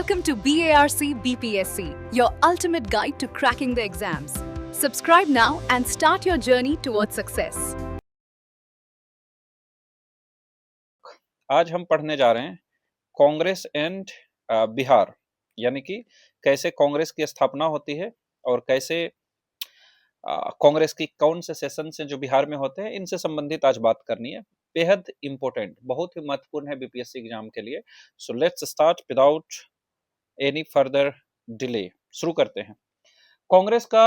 Welcome to BARC BPSC, your ultimate guide to cracking the exams. Subscribe now and start your journey towards success. आज हम पढ़ने जा रहे हैं Congress and Bihar, यानी कि कैसे कांग्रेस की स्थापना होती है और कैसे कांग्रेस की कौन से सेशन से जो बिहार में होते हैं, इनसे संबंधित आज बात करनी है। बेहद इंपॉर्टेंट, बहुत ही महत्वपूर्ण है बीपीएससी एग्जाम के लिए। So let's start without any further delay. शुरू करते हैं। कांग्रेस का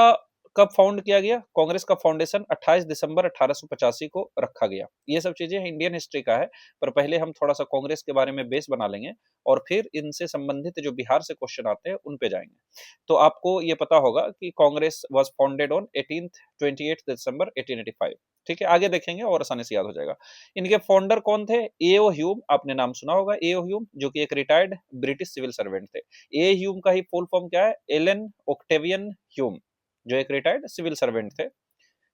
कब फाउंड किया गया? कांग्रेस का फाउंडेशन 28 दिसंबर 1885 को रखा गया। ये सब चीजें इंडियन हिस्ट्री का है, पर पहले हम थोड़ा सा कांग्रेस के बारे में बेस बना लेंगे और फिर इनसे संबंधित जो बिहार से क्वेश्चन आते हैं उन पे जाएंगे। तो आपको ये पता होगा कि कांग्रेस वाज फाउंडेड ऑन 28 दिसंबर 1885। ठीक है, आगे देखेंगे और आसानी से याद हो जाएगा। इनके फाउंडर कौन थे? एओ ह्यूम, आपने नाम सुना होगा एओ ह्यूम, जो कि एक रिटायर्ड ब्रिटिश सिविल सर्वेंट थे। ए ह्यूम का ही फुल फॉर्म क्या है? एलन ऑक्टेवियन ह्यूम, जो एक रिटायर्ड सिविल सर्वेंट थे।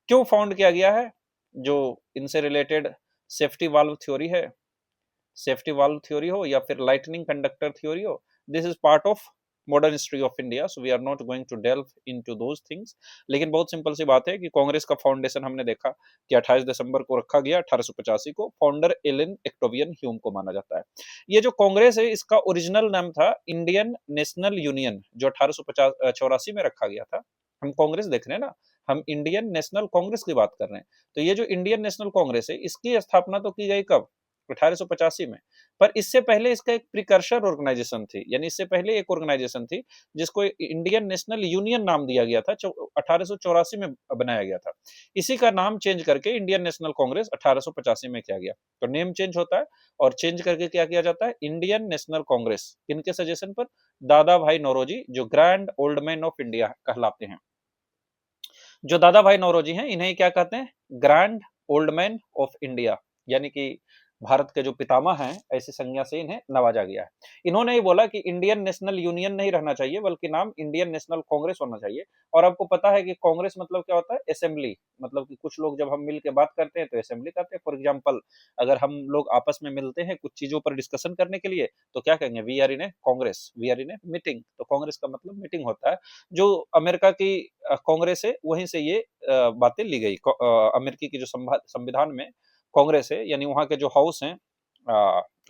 क्यों फाउंड किया गया है? जो इनसे रिलेटेड सेफ्टी वाल्व थ्योरी है, सेफ्टी वाल्व थ्योरी हो या फिर लाइटनिंग कंडक्टर थ्योरी हो, this is part of modern history of India, so we are not going to delve into those things. लेकिन बहुत सिंपल सी बात है कि कांग्रेस का फाउंडेशन हमने देखा कि 28 दिसंबर को रखा गया 1885 को। फाउंडर एलन एक्टोवियन ह्यूम को माना जाता है। ये जो कांग्रेस है, इसका ओरिजिनल नाम था इंडियन नेशनल यूनियन, जो 1884 में रखा गया था। हम कांग्रेस देख रहे हैं ना, हम इंडियन नेशनल कांग्रेस की बात कर रहे हैं। तो ये जो इंडियन नेशनल कांग्रेस है, इसकी स्थापना तो की गई कब? 1885 में। पर इससे पहले इसका एक प्रिकर्सर ऑर्गेनाइजेशन थी, यानी इससे पहले एक ऑर्गेनाइजेशन थी जिसको इंडियन नेशनल यूनियन नाम दिया गया था, 1884 में बनाया गया था। इसी का नाम चेंज करके इंडियन नेशनल कांग्रेस 1885 में किया गया। तो नेम चेंज होता है और चेंज करके क्या किया जाता है? Indian national Congress. इनके सजेशन पर? दादा भाई नौरोजी, जो grand old man of India कहलाते हैं। जो दादा भाई नौरोजी हैं, इन्हें क्या कहते हैं? Grand old man of India, यानी कि भारत के जो पितामह हैं, ऐसी संज्ञा से इन्हें नवाजा गया है। इन्होंने ही बोला कि इंडियन नेशनल यूनियन नहीं रहना चाहिए, बल्कि नाम इंडियन नेशनल कांग्रेस होना चाहिए। और आपको पता है कि कांग्रेस मतलब क्या होता है? असेंबली। मतलब कि कुछ लोग जब हम मिल के बात करते हैं तो असेंबली करते हैं। फॉर एग्जाम्पल, अगर हम लोग आपस में मिलते हैं कुछ चीजों पर डिस्कशन करने के लिए, तो क्या कहेंगे? We are in a congress, we are in a meeting. तो कांग्रेस का मतलब मीटिंग होता है। जो अमेरिका की कांग्रेस है, वहीं से ये बातें ली गई। अमेरिकी की जो संविधान में कांग्रेस है, यानी वहां के जो हाउस हैं,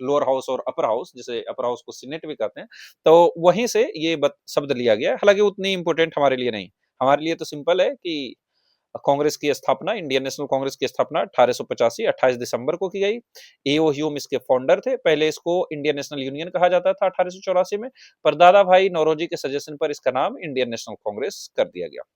लोअर हाउस और अपर हाउस, जिसे अपर हाउस को सीनेट भी कहते हैं, तो वहीं से ये शब्द लिया गया है। हालांकि उतनी इंपोर्टेंट हमारे लिए नहीं। हमारे लिए तो सिंपल है कि कांग्रेस की स्थापना, इंडियन नेशनल कांग्रेस की स्थापना 1885 28 दिसंबर को की गई। एओ ह्यूम इसके फाउंडर थे। पहले इसको इंडियन नेशनल यूनियन कहा जाता था 1884 में, पर दादा भाई नौरोजी के सजेशन पर इसका नाम इंडियन नेशनल कांग्रेस कर दिया गया।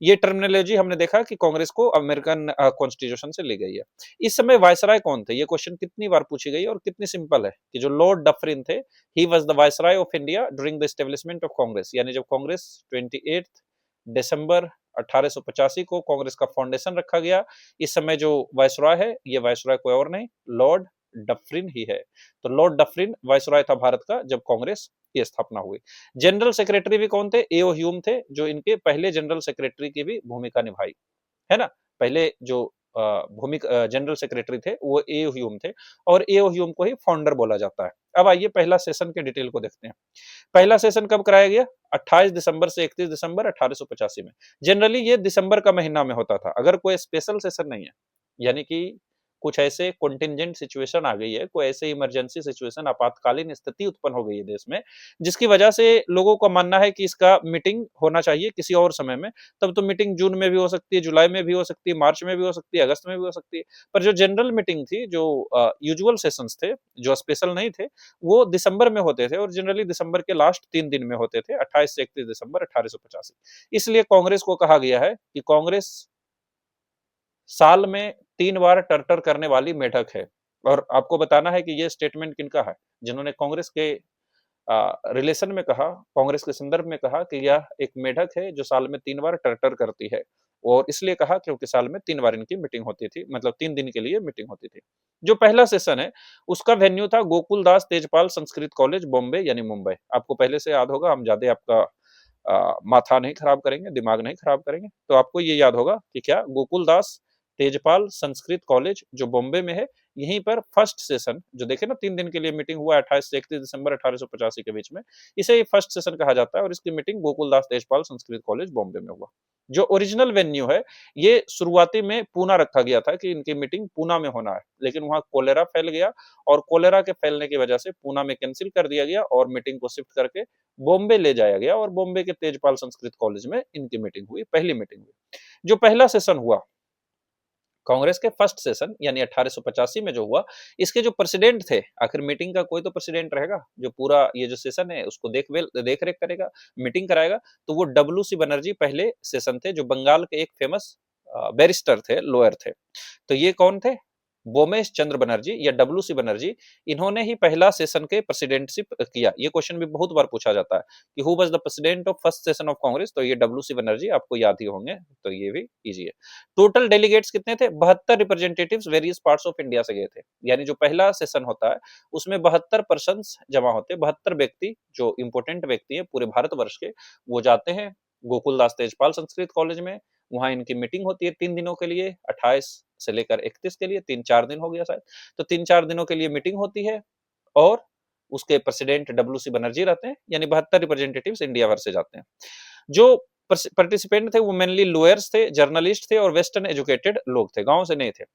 ये टर्मिनोलॉजी हमने देखा कि कांग्रेस को अमेरिकन कॉन्स्टिट्यूशन से ली गई है। इस समय वायसराय कौन थे? ये क्वेश्चन कितनी बार पूछी गई और कितनी सिंपल है कि जो लॉर्ड डफरिन थे, he was the viceroy of India during the establishment of Congress. यानी जब कांग्रेस 28 दिसंबर 1885 को कांग्रेस का फाउंडेशन रखा गया, इस समय जो वायसराय है, ये वायसराय कोई और नहीं, लॉर्ड डफरिन ही है। तो लॉर्ड डफरिन वायसराय था भारत का जब कांग्रेस की स्थापना हुई। जनरल सेक्रेटरी भी कौन थे? एओ ह्यूम थे, जो इनके पहले जनरल सेक्रेटरी की भी भूमिका निभाई, है ना। पहले जो भूमिका जनरल सेक्रेटरी थे वो एओ ह्यूम थे, और एओ ह्यूम को ही फाउंडर बोला जाता है। अब आइए पहला सेशन के डिटेल को देखते हैं। पहला सेशन कब कराया गया? 28 दिसंबर से 31 दिसंबर 1885 में। जनरली ये दिसंबर का महीना में होता था, अगर कोई स्पेशल सेशन नहीं है, यानी कि कुछ ऐसे कॉन्टिंजेंट सिचुएशन आ गई है, कोई ऐसे इमरजेंसी सिचुएशन, आपातकालीन स्थिति उत्पन्न हो गई है देश में, जिसकी वजह से लोगों का मानना है कि इसका मीटिंग होना चाहिए किसी और समय में, तब तो मीटिंग जून में भी हो सकती है, जुलाई में भी हो सकती है, मार्च में भी हो सकती है, अगस्त में भी हो सकती है। पर जो जनरल मीटिंग थी, जो यूजुअल सेशंस थे, जो स्पेशल नहीं थे, वो दिसंबर में होते थे, और जनरली दिसंबर के लास्ट 3 दिन में होते थे, 28 से 31 दिसंबर 1885। इसलिए कांग्रेस को कहा गया है कि कांग्रेस साल में 3 बार टर्टर करने वाली मेढक है। और आपको बताना है कि ये स्टेटमेंट किनका है? जिन्होंने कांग्रेस के रिलेशन में कहा, कांग्रेस के संदर्भ में कहा कि यह एक मेढक है जो साल में 3 बार टर्टर करती है। और इसलिए कहा क्योंकि साल में 3 बार इनकी मीटिंग होती थी, मतलब 3 दिन के लिए मीटिंग होती थी। जो पहला सेशन है, उसका वेन्यू था गोकुल दास तेजपाल संस्कृत कॉलेज, बॉम्बे, यानी मुंबई। आपको पहले से याद होगा, हम ज्यादा आपका माथा नहीं खराब करेंगे, दिमाग नहीं खराब करेंगे, तो आपको ये याद होगा कि क्या गोकुल दास तेजपाल संस्कृत कॉलेज जो बॉम्बे में है, यहीं पर फर्स्ट सेशन जो देखे ना 3 दिन के लिए मीटिंग हुआ 28 से 31 दिसंबर 1885 के बीच में, इसे फर्स्ट सेशन कहा जाता है और इसकी मीटिंग गोकुलदास तेजपाल संस्कृत कॉलेज बॉम्बे में हुआ। जो ओरिजिनल वेन्यू है, ये शुरुआती में पूना रखा गया था कि इनकी मीटिंग पूना में होना है, लेकिन वहां कोलेरा फैल गया और कोलेरा के फैलने की वजह से पूना में कैंसिल कर दिया गया और मीटिंग को शिफ्ट करके बॉम्बे ले जाया गया और बॉम्बे के तेजपाल संस्कृत कॉलेज में इनकी मीटिंग हुई, पहली मीटिंग हुई। जो पहला सेशन हुआ कांग्रेस के फर्स्ट सेशन यानी 1885 में जो हुआ, इसके जो प्रेसिडेंट थे, आखिर मीटिंग का कोई तो प्रेसिडेंट रहेगा जो पूरा ये जो सेशन है उसको देख रेख करेगा, मीटिंग कराएगा, तो वो डब्ल्यू सी बनर्जी पहले सेशन थे, जो बंगाल के एक फेमस बैरिस्टर थे, लॉयर थे। तो ये कौन थे? बोमेश चंद्र बनर्जी या डब्ल्यू सी बनर्जी, इन्होंने ही पहला सेशन के प्रेसिडेंटशिप किया। ये क्वेश्चन भी बहुत बार पूछा जाता है कि who was the president of first session of Congress, तो ये डब्ल्यू सी बनर्जी आपको याद ही होंगे, तो ये भी इजी है। टोटल डेलीगेट्स कितने थे? 72 representatives various parts of India से गए थे, यानी जो पहला सेशन होता है उसमें 72 पर्सन्स जमा होते, 72 व्यक्ति जो इंपोर्टेंट व्यक्ति है पूरे भारतवर्ष के, वो जाते हैं गोकुलदास तेजपाल संस्कृत कॉलेज में। वहां इनकी मीटिंग होती है 3 दिनों के लिए, 28 से लेकर 31 के लिए, 3-4 दिन हो गया शायद, तो 3-4 दिनों के लिए मीटिंग होती है और उसके प्रेसिडेंट डब्ल्यू सी बनर्जी रहते हैं, यानी 72 रिप्रेजेंटेटिव्स इंडिया भर से जाते हैं। जो पार्टिसिपेंट थे वो मेनली लॉयर्स थे, जर्नलिस्ट थे और वेस्टर्न एजुकेटेड लोग थे, गांव से नहीं थे।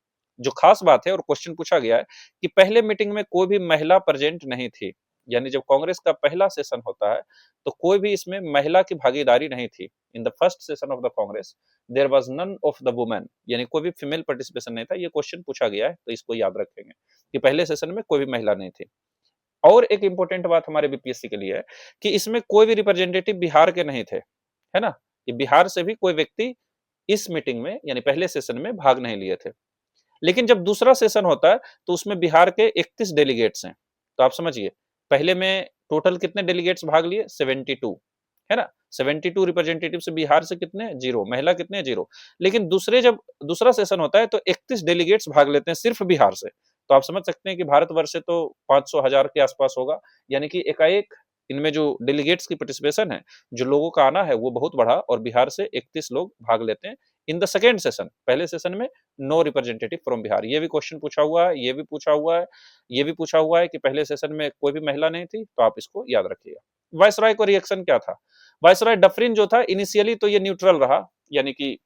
जो खास बात है और क्वेश्चन पूछा गया है कि पहले मीटिंग में कोई भी महिला प्रेजेंट नहीं थी, यानी जब कांग्रेस का पहला सेशन होता है तो कोई भी इसमें महिला की भागीदारी नहीं थी। In the first session of the Congress there was none of the women, यानी कोई भी फीमेल पार्टिसिपेशन नहीं था। ये क्वेश्चन पूछा गया है तो इसको याद रखेंगे कि पहले सेशन में कोई भी महिला नहीं थी। और एक इंपॉर्टेंट बात हमारे बीपीएससी के लिए है कि इसमें कोई भी रिप्रेजेंटेटिव बिहार के नहीं थे, है ना, कि बिहार से भी कोई व्यक्ति इस मीटिंग में यानी पहले सेशन में भाग नहीं लिए थे। लेकिन जब दूसरा सेशन होता है तो उसमें बिहार के 31 डेलीगेट्स हैं। तो आप समझिए, पहले में टोटल कितने डेलीगेट्स भाग लिए? 72, है ना। 72 रिप्रेजेंटेटिव से बिहार से कितने? 0, महिला कितने? 0। लेकिन जब दूसरा सेशन होता है तो 31 डेलीगेट्स भाग लेते हैं सिर्फ बिहार से। तो आप समझ सकते हैं कि भारतवर्ष से तो 500,000 के आसपास होगा, यानी कि एकाएक इनमें जो डेलीगेट्स की पार्टिसिपेशन है, जो लोगों का आना है, वो बहुत बढ़ा और बिहार से 31 लोग भाग लेते हैं इन द सेकेंड सेशन। पहले सेशन में नो रिप्रेजेंटेटिव फ्रॉम बिहार। ये भी क्वेश्चन पूछा हुआ है, ये भी पूछा हुआ है, ये भी पूछा हुआ है कि पहले सेशन में कोई भी महिला नहीं थी, तो आप इसको याद रखिएगा। वायसराय को रिएक्शन क्या था? वायसराय डफरिन जो था इनिशियली तो ये न्यूट्रल रहा, यानी कि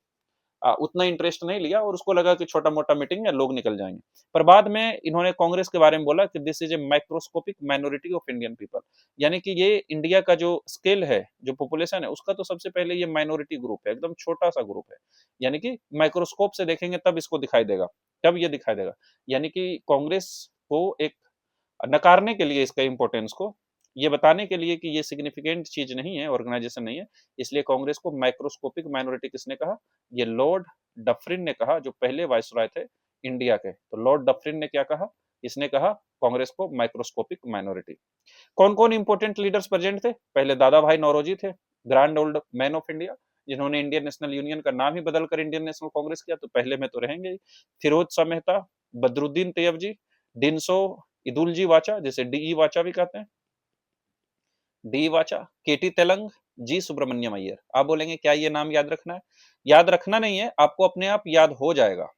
उतना इंटरेस्ट नहीं लिया और उसको लगा कि छोटा मोटा मीटिंग है, लोग निकल जाएंगे। पर बाद में इन्होंने कांग्रेस के बारे में बोला कि this is a microscopic minority of Indian people, यानी कि ये इंडिया का जो स्केल है, जो पॉपुलेशन है, उसका तो सबसे पहले ये माइनॉरिटी ग्रुप है, एकदम छोटा सा ग्रुप है, यानी कि माइक्रोस्कोप से देखेंगे तब इसको दिखाई देगा, तब ये दिखाई देगा। यानी कि कांग्रेस को एक नकारने के लिए इसका इंपॉर्टेंस को, ये बताने के लिए कि ये सिग्निफिकेंट चीज नहीं है, ऑर्गेनाइजेशन नहीं है, इसलिए कांग्रेस को माइक्रोस्कोपिक माइनॉरिटी किसने कहा? ये लॉर्ड डफरिन ने कहा, जो पहले वायसराय थे इंडिया के। तो लॉर्ड डफरिन ने क्या कहा? इसने कहा कांग्रेस को माइक्रोस्कोपिक माइनॉरिटी। कौन कौन इंपोर्टेंट लीडर्स प्रेजेंट थे? पहले दादा भाई नौरोजी थे, grand old man of India, जिन्होंने इंडियन नेशनल यूनियन का नाम ही बदलकर इंडियन नेशनल कांग्रेस किया, तो पहले में तो रहेंगे ही। फिरोज शाह मेहता, बदरुद्दीन तैयबजी, डिनसो इदुलजी वाचा, जिसे डी वाचा भी कहते हैं, डी वाचा, केटी तेलंग, जी सुब्रमण्यम अय्यर। आप बोलेंगे क्या ये नाम याद रखना है? याद रखना नहीं है, आपको अपने आप याद हो जाएगा।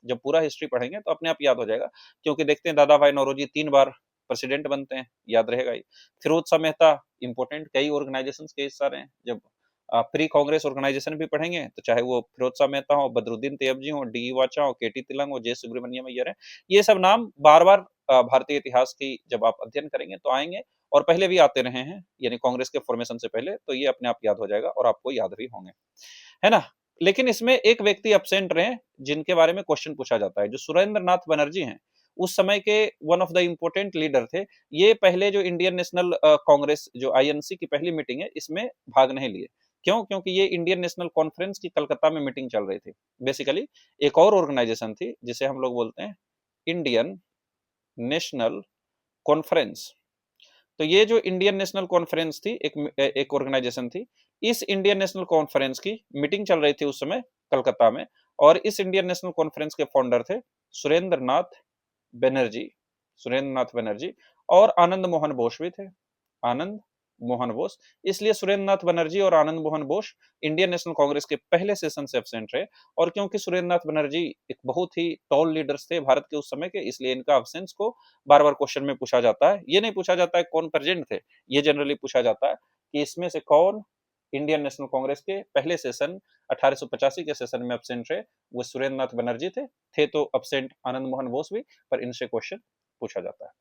जब पूरा हिस्ट्री पढ़ेंगे तो अपने आप याद हो जाएगा, क्योंकि देखते हैं दादा भाई नौरोजी 3 बार प्रेसिडेंट बनते हैं, याद रहेगा ही। फिरोज शाह मेहता इंपोर्टेंट, कई ऑर्गेनाइजेशन के हिस्सा रहे हैं। जब प्री कांग्रेस ऑर्गेनाइजेशन भी पढ़ेंगे तो चाहे वो फिरोज शाह मेहता हो, बदरुद्दीन तैयबजी हो, डी वाचा हो, केटी तिलंग हो, जे सुब्रमण्यम अय्यर है, ये सब नाम बार बार भारतीय इतिहास की जब आप अध्ययन करेंगे तो आएंगे, और पहले भी आते रहे हैं, यानी कांग्रेस के फॉर्मेशन से पहले, तो ये अपने आप याद हो जाएगा और आपको याद भी होंगे, है ना। लेकिन इसमें एक व्यक्ति एब्सेंट रहे जिनके बारे में क्वेश्चन पूछा जाता है, जो सुरेंद्र नाथ बनर्जी हैं, उस समय के one of the important leader थे। ये पहले जो इंडियन नेशनल कांग्रेस जो आईएनसी की पहली मीटिंग है, इसमें भाग नहीं लिए। क्यों? क्योंकि ये इंडियन नेशनल कॉन्फ्रेंस की कलकत्ता में मीटिंग चल रही थी। बेसिकली एक और ऑर्गेनाइजेशन थी जिसे हम लोग बोलते हैं इंडियन नेशनल कॉन्फ्रेंस। तो ये जो इंडियन नेशनल कॉन्फ्रेंस थी, एक ऑर्गेनाइजेशन थी। इस इंडियन नेशनल कॉन्फ्रेंस की मीटिंग चल रही थी उस समय कलकत्ता में, और इस इंडियन नेशनल कॉन्फ्रेंस के फाउंडर थे सुरेंद्र नाथ बनर्जी, सुरेंद्र नाथ बनर्जी, और आनंद मोहन बोस भी थे, आनंद मोहन बोस। इसलिए सुरेंद्र नाथ बनर्जी और आनंद मोहन बोस इंडियन नेशनल कांग्रेस के पहले सेशन से एब्सेंट रहे। और क्योंकि सुरेंद्र नाथ बनर्जी एक बहुत ही टॉल लीडर्स थे भारत के उस समय के, इसलिए इनका एब्सेंस को बार बार क्वेश्चन में पूछा जाता है। ये नहीं पूछा जाता है कौन प्रेजेंट थे, ये जनरली पूछा जाता है कि इसमें से कौन इंडियन नेशनल कांग्रेस के पहले सेशन 1885 के सेशन में एब्सेंट रहे। वो सुरेंद्र नाथ बनर्जी थे तो एब्सेंट आनंद मोहन बोस भी, पर इनसे क्वेश्चन पूछा जाता है।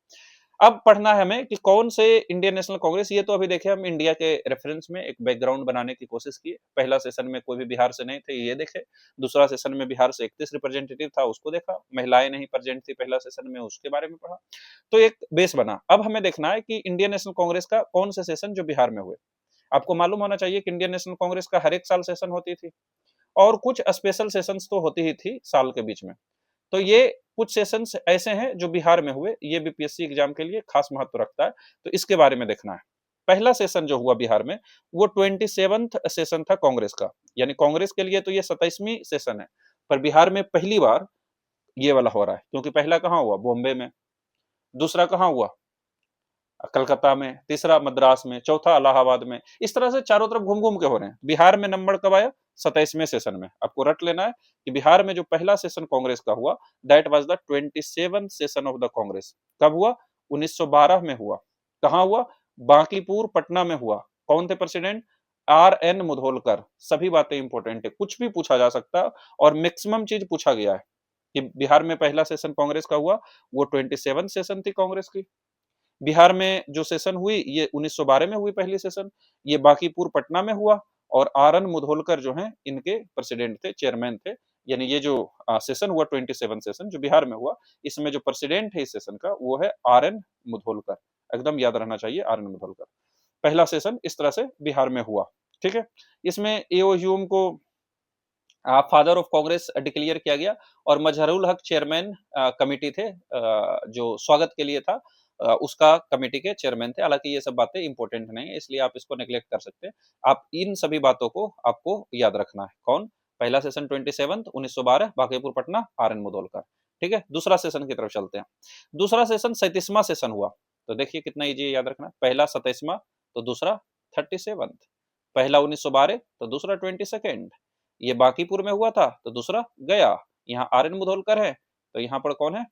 अब पढ़ना है हमें कि कौन से इंडियन नेशनल कांग्रेस, ये तो अभी देखे हम इंडिया के रेफरेंस में एक बैकग्राउंड बनाने की कोशिश की। पहला सेशन में कोई भी बिहार से नहीं थे, ये देखे। दूसरा सेशन में बिहार से 31 रिप्रेजेंटेटिव था, उसको देखा। महिलाएं नहीं प्रेजेंट थी पहला सेशन में, उसके बारे में पढ़ा। तो एक बेस बना। अब हमें देखना है कि इंडियन नेशनल कांग्रेस का कौन से सेशन जो बिहार में हुए। आपको मालूम होना चाहिए कि इंडियन नेशनल कांग्रेस का हर एक साल सेशन होती थी, और कुछ स्पेशल सेशंस तो होती ही थी साल के बीच में। तो ये कुछ सेशंस ऐसे हैं जो बिहार में हुए, ये बीपीएससी एग्जाम के लिए खास महत्व रखता है, तो इसके बारे में देखना है। पहला सेशन जो हुआ बिहार में वो 27th सेशन था कांग्रेस का, यानी कांग्रेस के लिए तो ये 27वीं सेशन है, पर बिहार में पहली बार ये वाला हो रहा है। क्योंकि पहला कहाँ हुआ? बॉम्बे में। दूसरा कहाँ हुआ? कलकत्ता में। तीसरा मद्रास में। चौथा इलाहाबाद में। इस तरह से चारों तरफ घूम घूम के हो रहे हैं। बिहार में नंबर कब आया? 27वें सेशन में। आपको रट लेना है कि बिहार में जो पहला सेशन कांग्रेस का हुआ, that was the 27th session of the Congress. कब हुआ? 1912 में हुआ। कहाँ हुआ? बांकीपुर पटना में हुआ। कौन थे प्रेसिडेंट? RN मुधोलकर। सभी बातें इंपॉर्टेंट है, कुछ भी पूछा जा सकता है, और मैक्सिमम चीज पूछा गया है कि बिहार में पहला सेशन कांग्रेस का हुआ, वो 27th सेशन थी कांग्रेस की। बिहार में जो सेशन हुई ये 1912 में हुई पहली सेशन, ये बांकीपुर पटना में हुआ, और RN मुधोलकर जो हैं इनके प्रेसिडेंट थे, चेयरमैन थे। यानी ये जो सेशन हुआ 27 सेशन जो बिहार में हुआ, इसमें जो प्रेसिडेंट है इस सेशन का वो है RN मुधोलकर। एकदम याद रहना चाहिए, RN मुधोलकर। पहला सेशन इस तरह से बिहार में हुआ। ठीक है। इसमें एओ ह्यूम को फादर ऑफ कांग्रेस डिक्लेयर किया गया, और मजहरुल हक चेयरमैन कमेटी थे, जो स्वागत के लिए था, उसका कमेटी के चेयरमैन थे। हालांकि ये सब बातें इंपॉर्टेंट नहीं है, इसलिए आप इसको नेग्लेक्ट कर सकते हैं। आप इन सभी बातों को आपको याद रखना है। कौन? पहला सेशन 27 1912 बांकीपुर पटना, RN मुधोलकर। ठीक है। दूसरा सेशन की तरफ चलते हैं। दूसरा सेशन 37वां सेशन हुआ। तो देखिए कितना इजी याद रखना। पहला 27वां, तो दूसरा 37th। पहला 1912 तो दूसरा 22nd। ये बांकीपुर में हुआ था तो दूसरा गया। यहाँ RN मुधोलकर है, तो यहाँ पर कौन है?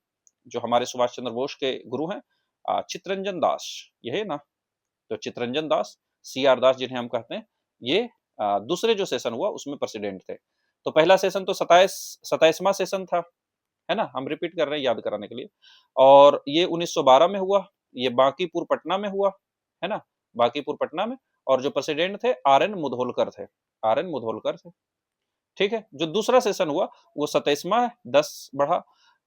जो हमारे सुभाष चंद्र बोस के गुरु हैं, चित्तरंजन दास। ये है ना? तो चित्तरंजन दास, CR दास जिन्हें हम कहते हैं, ये दूसरे जो सेशन हुआ उसमें प्रेसिडेंट थे। तो पहला सेशन तो 27वां सेशन था, है ना? हम रिपीट कर रहे हैं याद कराने के लिए। और ये 1912 में हुआ, ये बांकीपुर पटना में हुआ, है ना? बांकीपुर पटना में। और जो प्रेसिडेंट थे RN मुधोलकर थे। RN मुधोलकर थे। ठीक है। जो दूसरा सेशन हुआ वो 27वां है, 10 बढ़ा।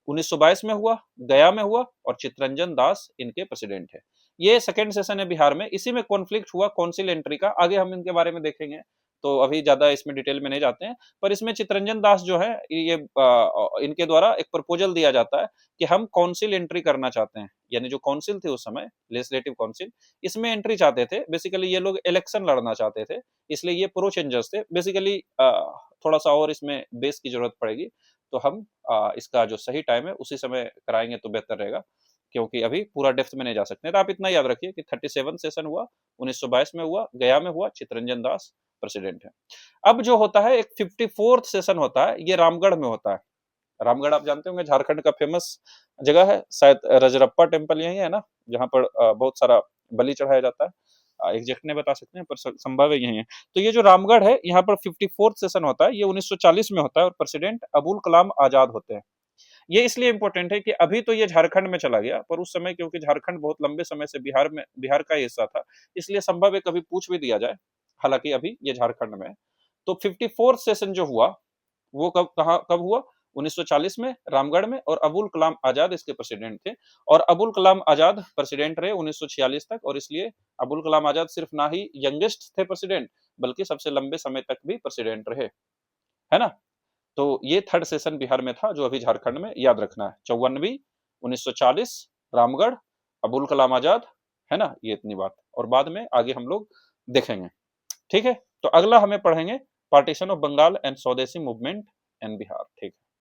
1922 में हुआ, गया में हुआ, और चित्तरंजन दास इनके प्रेसिडेंट है। ये सेकंड सेशन है बिहार में। इसी में कॉन्फ्लिक्ट हुआ काउंसिल एंट्री का, आगे हम इनके बारे में देखेंगे, तो अभी ज्यादा इसमें डिटेल में नहीं जाते हैं। पर इसमें चित्तरंजन दास जो है, ये इनके द्वारा एक प्रपोजल दिया जाता है कि हम काउंसिल एंट्री करना चाहते हैं। यानी जो काउंसिल थे उस समय, लेजिस्लेटिव काउंसिल, इसमें एंट्री चाहते थे। बेसिकली ये लोग इलेक्शन लड़ना चाहते थे, इसलिए ये प्रो चेंजर्स थे। बेसिकली थोड़ा सा और इसमें बेस की जरूरत पड़ेगी, तो हम इसका जो सही टाइम है उसी समय कराएंगे तो बेहतर रहेगा, क्योंकि अभी पूरा डेप्थ में नहीं जा सकते। तो आप इतना याद रखिए कि 37 सेशन हुआ, 1922 में हुआ, गया में हुआ, चित्तरंजन दास प्रेसिडेंट है। अब जो होता है एक 54th सेशन होता है, ये रामगढ़ में होता है। रामगढ़ आप जानते होंगे, झारखंड का फेमस जगह है, शायद रजरप्पा टेम्पल यही है ना, जहाँ पर बहुत सारा बलि चढ़ाया जाता है। एग्जैक्ट नहीं बता सकते हैं, पर संभव है यही है। तो ये जो रामगढ़ है, यहाँ पर 54th सेशन होता है, ये 1940 में होता है, और प्रेसिडेंट अबुल कलाम आजाद होते हैं। ये इसलिए इंपॉर्टेंट है कि अभी तो ये झारखंड में चला गया, पर उस समय क्योंकि झारखंड बहुत लंबे समय से बिहार का हिस्सा था, इसलिए संभव है कभी पूछ भी दिया जाए। हालांकि अभी ये झारखंड में है। तो 54th सेशन जो हुआ वो कब हुआ? 1940 में, रामगढ़ में, और अबुल कलाम आजाद इसके प्रेसिडेंट थे। और अबुल कलाम आजाद प्रेसिडेंट रहे 1946 तक, और इसलिए अबुल कलाम आजाद सिर्फ ना ही यंगेस्ट थे प्रेसिडेंट, बल्कि सबसे लंबे समय तक भी प्रेसिडेंट रहे, है ना? तो ये थर्ड सेशन बिहार में था, जो अभी झारखंड में, याद रखना है। 54वीं, 1940, रामगढ़, अबुल कलाम आजाद, है ना? ये इतनी बात, और बाद में आगे हम लोग देखेंगे। ठीक है। तो अगला हमें पढ़ेंगे पार्टीशन ऑफ बंगाल एंड स्वदेशी मूवमेंट इन बिहार। ठीक है।